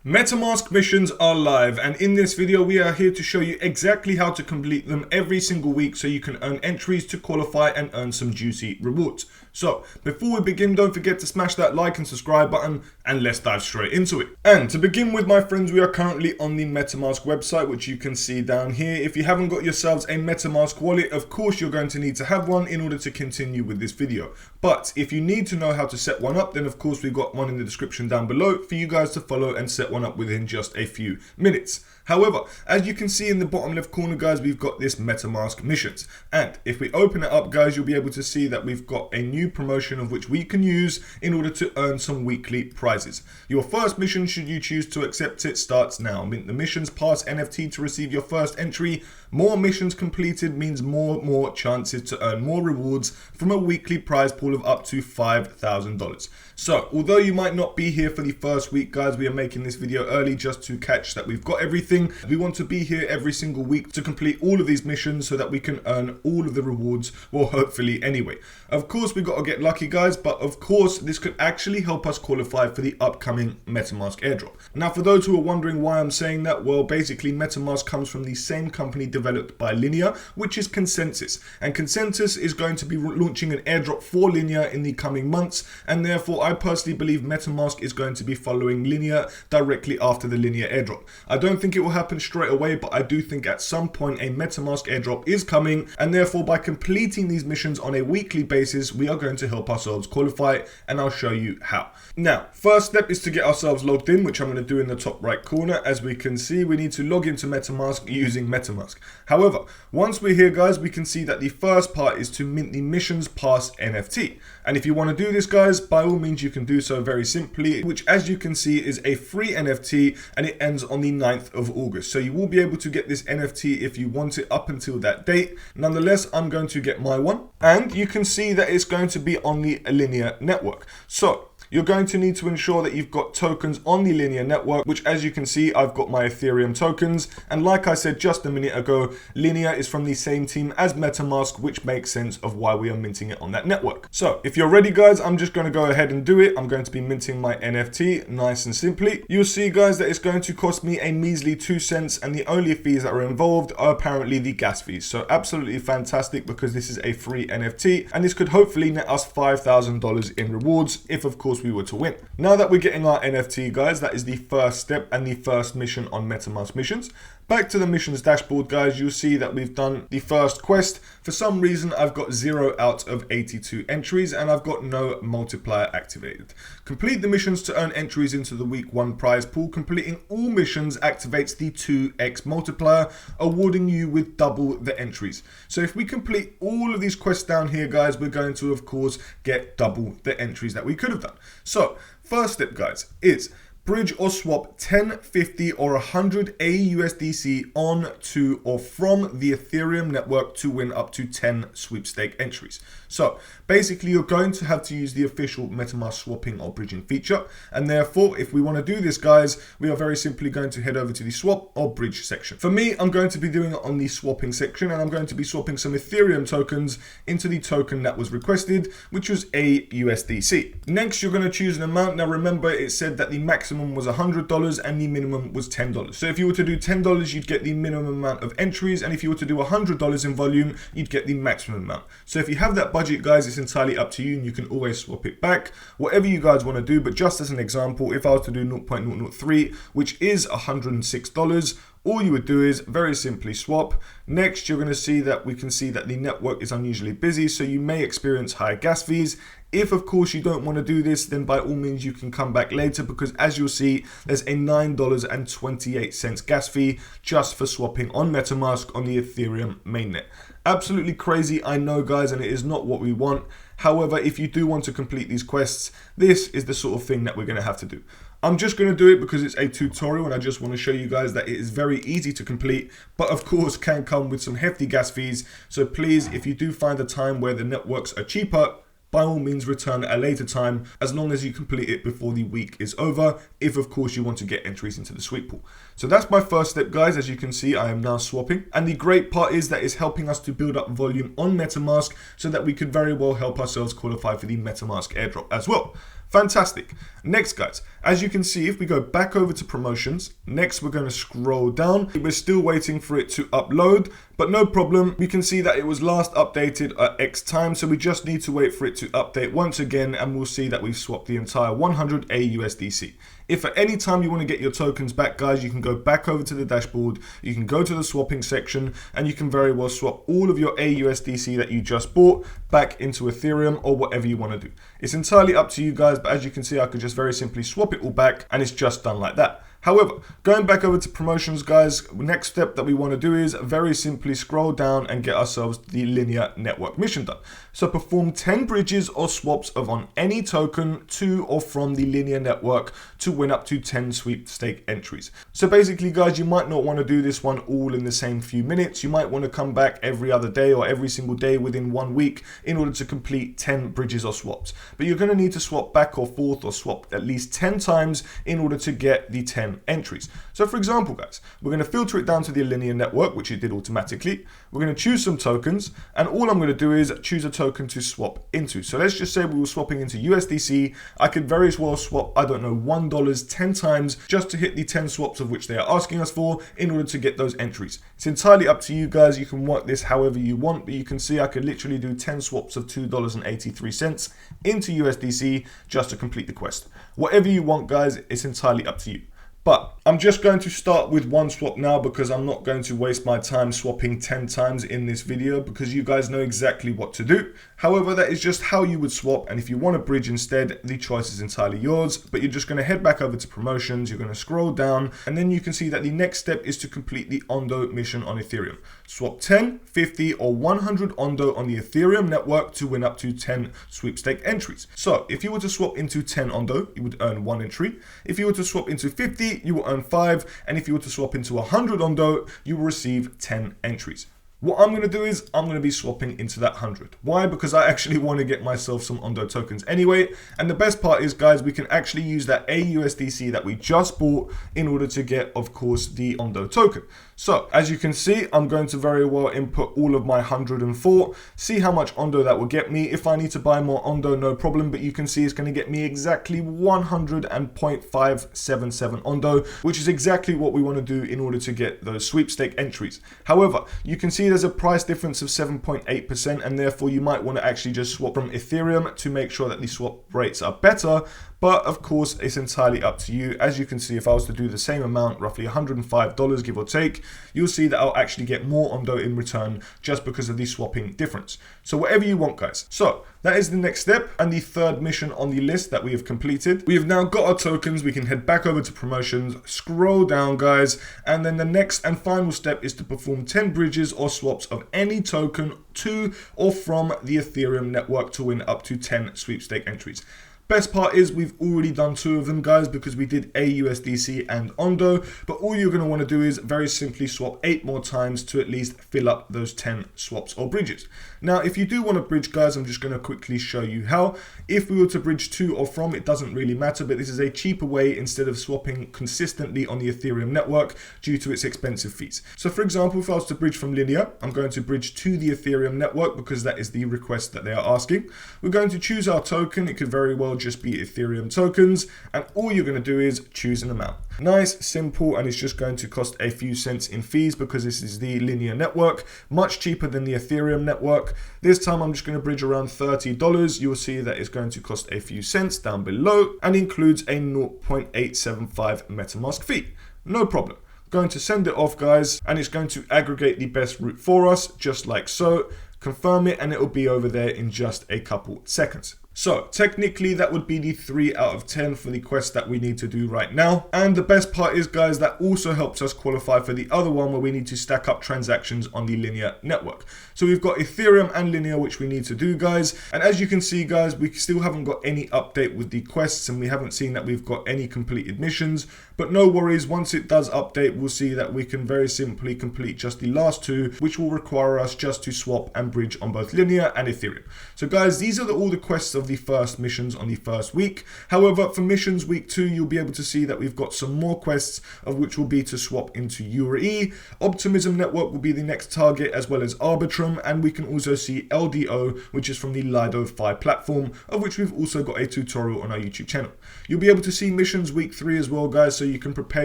MetaMask missions are live, and in this video we are here to show you exactly how to complete them every single week so you can earn entries to qualify and earn some juicy rewards. So before we begin, don't forget to smash that like and subscribe button, and let's dive straight into it. And to begin with, my friends, we are currently on the MetaMask website, which you can see down here. If you haven't got yourselves a MetaMask wallet, of course you're going to need to have one in order to continue with this video. But if you need to know how to set one up, then of course we've got one in the description down below for you guys to follow and set one up within just a few minutes. However, as you can see in the bottom left corner, guys, we've got this MetaMask missions. And if we open it up, guys, you'll be able to see that we've got a new promotion of which we can use in order to earn some weekly prizes. Your first mission, should you choose to accept it, starts now. Mint the missions pass NFT to receive your first entry. More missions completed means more chances to earn more rewards from a weekly prize pool of up to $5,000. So, although you might not be here for the first week, guys, we are making this video early just to catch that we've got everything. We want to be here every single week to complete all of these missions so that we can earn all of the rewards, well, hopefully anyway. Of course, we got to get lucky, guys, but of course, this could actually help us qualify for the upcoming MetaMask airdrop. Now, for those who are wondering why I'm saying that, well, basically, MetaMask comes from the same company developed by Linear, which is Consensus. And Consensus is going to be launching an airdrop for Linear in the coming months, and therefore, I personally believe MetaMask is going to be following Linear directly after the Linear airdrop. I don't think it will happen straight away, but I do think at some point a MetaMask airdrop is coming, and therefore by completing these missions on a weekly basis, we are going to help ourselves qualify, and I'll show you how. Now, first step is to get ourselves logged in, which I'm going to do in the top right corner. As we can see, we need to log into MetaMask using MetaMask. However, once we're here, guys, we can see that the first part is to mint the missions pass NFT. And if you want to do this, guys, by all means, you can do so very simply, which as you can see is a free NFT, and it ends on the 9th of August. So you will be able to get this NFT if you want it up until that date. Nonetheless, I'm going to get my one, and you can see that it's going to be on the Linear network. So you're going to need to ensure that you've got tokens on the Linear network, which as you can see, I've got my Ethereum tokens. And like I said just a minute ago, Linear is from the same team as MetaMask, which makes sense of why we are minting it on that network. So if you're ready, guys, I'm just going to go ahead and do it. I'm going to be minting my NFT nice and simply. You'll see, guys, that it's going to cost me a measly 2 cents, and the only fees that are involved are apparently the gas fees. So absolutely fantastic, because this is a free NFT, and this could hopefully net us $5,000 in rewards if, of course, we were to win. Now that we're getting our NFT, guys, that is the first step and the first mission on MetaMask missions. Back to the missions dashboard, guys, you'll see that we've done the first quest. For some reason, I've got 0 out of 82 entries, and I've got no multiplier activated. Complete the missions to earn entries into the week 1 prize pool. Completing all missions activates the 2x multiplier, awarding you with double the entries. So if we complete all of these quests down here, guys, we're going to, of course, get double the entries that we could have done. So first step, guys, is bridge or swap 10, 50, or 100 AUSDC on to or from the Ethereum network to win up to 10 sweepstake entries. So basically, you're going to have to use the official MetaMask swapping or bridging feature. And therefore, if we want to do this, guys, we are very simply going to head over to the swap or bridge section. For me, I'm going to be doing it on the swapping section, and I'm going to be swapping some Ethereum tokens into the token that was requested, which was AUSDC. Next, you're going to choose an amount. Now, remember, it said that the maximum was $100 and the minimum was $10. So if you were to do $10, you'd get the minimum amount of entries, and if you were to do $100 in volume, you'd get the maximum amount. So if you have that budget, guys, it's entirely up to you, and you can always swap it back, whatever you guys want to do. But just as an example, if I was to do 0.003, which is $106, all you would do is very simply swap. Next, you're going to see that we can see that the network is unusually busy, so you may experience higher gas fees. If, of course, you don't want to do this, then by all means, you can come back later, because as you'll see, there's a $9.28 gas fee just for swapping on MetaMask on the Ethereum mainnet. Absolutely crazy, I know, guys, and it is not what we want. However, if you do want to complete these quests, this is the sort of thing that we're going to have to do. I'm just going to do it because it's a tutorial, and I just want to show you guys that it is very easy to complete, but of course can come with some hefty gas fees. So please, if you do find a time where the networks are cheaper, by all means return at a later time, as long as you complete it before the week is over, if of course you want to get entries into the sweep pool. So that's my first step, guys. As you can see, I am now swapping, and the great part is that it's helping us to build up volume on MetaMask so that we could very well help ourselves qualify for the MetaMask airdrop as well. Fantastic. Next, guys, as you can see, if we go back over to promotions, next we're going to scroll down. We're still waiting for it to upload, but no problem. We can see that it was last updated at X time, so we just need to wait for it to update once again, and we'll see that we've swapped the entire 100 AUSDC. If at any time you want to get your tokens back, guys, you can go back over to the dashboard, you can go to the swapping section, and you can very well swap all of your AUSDC that you just bought back into Ethereum or whatever you want to do. It's entirely up to you guys, but as you can see, I could just very simply swap it all back, and it's just done like that. However, going back over to promotions, guys, next step that we want to do is very simply scroll down and get ourselves the linear network mission done. So perform 10 bridges or swaps of on any token to or from the linear network to win up to 10 sweepstake entries. So basically, guys, you might not want to do this one all in the same few minutes. You might want to come back every other day or every single day within 1 week in order to complete 10 bridges or swaps. But you're going to need to swap back or forth or swap at least 10 times in order to get the 10 entries. So for example, guys, we're going to filter it down to the linear network, which it did automatically. We're going to choose some tokens, and all I'm going to do is choose a token to swap into. So let's just say we were swapping into USDC. I could very well swap, I don't know, $1 10 times just to hit the 10 swaps of which they are asking us for in order to get those entries. It's entirely up to you guys. You can work this however you want, but you can see I could literally do 10 swaps of $2.83 into USDC just to complete the quest. Whatever you want, guys, it's entirely up to you. But I'm just going to start with one swap now because I'm not going to waste my time swapping 10 times in this video because you guys know exactly what to do. However, that is just how you would swap, and if you want a bridge instead, the choice is entirely yours. But you're just going to head back over to promotions, you're going to scroll down, and then you can see that the next step is to complete the Ondo mission on Ethereum. Swap 10, 50, or 100 Ondo on the Ethereum network to win up to 10 sweepstake entries. So if you were to swap into 10 Ondo, you would earn 1 entry. If you were to swap into 50, you will earn 5, and if you were to swap into 100 Ondo, you will receive 10 entries. What I'm going to do is I'm going to be swapping into that 100. Why? Because I actually want to get myself some Ondo tokens anyway. And the best part is, guys, we can actually use that AUSDC that we just bought in order to get, of course, the Ondo token. So as you can see, I'm going to very well input all of my 104, see how much Ondo that will get me. If I need to buy more Ondo, no problem, but you can see it's going to get me exactly 100.577 Ondo, which is exactly what we want to do in order to get those sweepstake entries. However, you can see there's a price difference of 7.8%, and therefore you might want to actually just swap from Ethereum to make sure that the swap rates are better. But of course, it's entirely up to you. As you can see, if I was to do the same amount, roughly $105, give or take, you'll see that I'll actually get more Ondo in return just because of the swapping difference. So whatever you want, guys. So that is the next step and the third mission on the list that we have completed. We have now got our tokens. We can head back over to promotions, scroll down, guys, and then the next and final step is to perform 10 bridges or swaps of any token to or from the Ethereum network to win up to 10 sweepstake entries. Best part is we've already done 2 of them, guys, because we did AUSDC and Ondo, but all you're going to want to do is very simply swap 8 more times to at least fill up those 10 swaps or bridges. Now, if you do want to bridge, guys, I'm just going to quickly show you how. If we were to bridge to or from, it doesn't really matter, but this is a cheaper way instead of swapping consistently on the Ethereum network due to its expensive fees. So for example, if I was to bridge from linear, I'm going to bridge to the Ethereum network because that is the request that they are asking. We're going to choose our token. It could very well just be Ethereum tokens, and all you're going to do is choose an amount. Nice, simple, and it's just going to cost a few cents in fees because this is the linear network, much cheaper than the Ethereum network. This time I'm just going to bridge around $30. You will see that it's going to cost a few cents down below and includes a 0.875 MetaMask fee. No problem. Going to send it off, guys, and it's going to aggregate the best route for us, just like so. Confirm it, and it will be over there in just a couple seconds. So technically that would be the 3 out of 10 for the quest that we need to do right now. And the best part is, guys, that also helps us qualify for the other one where we need to stack up transactions on the linear network. So we've got Ethereum and linear, which we need to do, guys. And as you can see, guys, we still haven't got any update with the quests, and we haven't seen that we've got any completed missions. But no worries, once it does update, we'll see that we can very simply complete just the last 2, which will require us just to swap and bridge on both linear and Ethereum. So guys, these are all the quests of the first missions on the first week. However, for missions week 2, you'll be able to see that we've got some more quests, of which will be to swap into URE. Optimism Network will be the next target, as well as Arbitrum, and we can also see LDO, which is from the Lido-Fi platform, of which we've also got a tutorial on our YouTube channel. You'll be able to see missions week 3 as well, guys, so you can prepare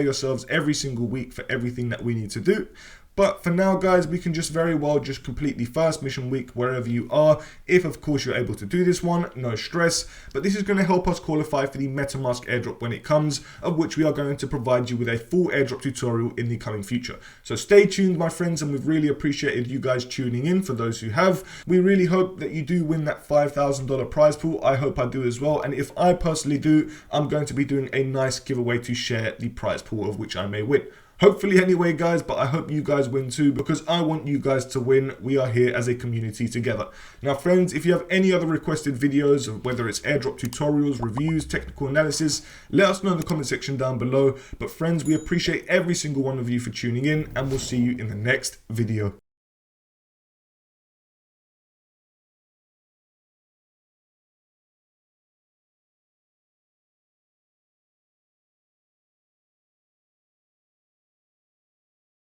yourselves every single week for everything that we need to do. But for now, guys, we can just very well just complete the first mission week wherever you are, if of course you're able to do this one, no stress. But this is going to help us qualify for the MetaMask airdrop when it comes, of which we are going to provide you with a full airdrop tutorial in the coming future. So stay tuned, my friends, and we've really appreciated you guys tuning in. For those who have, we really hope that you do win that $5,000 prize pool. I hope I do as well, and if I personally do, I'm going to be doing a nice giveaway to share the prize pool of which I may win. Hopefully anyway, guys, but I hope you guys win too, because I want you guys to win. We are here as a community together. Now, friends, if you have any other requested videos, whether it's airdrop tutorials, reviews, technical analysis, let us know in the comment section down below. But friends, we appreciate every single one of you for tuning in, and we'll see you in the next video.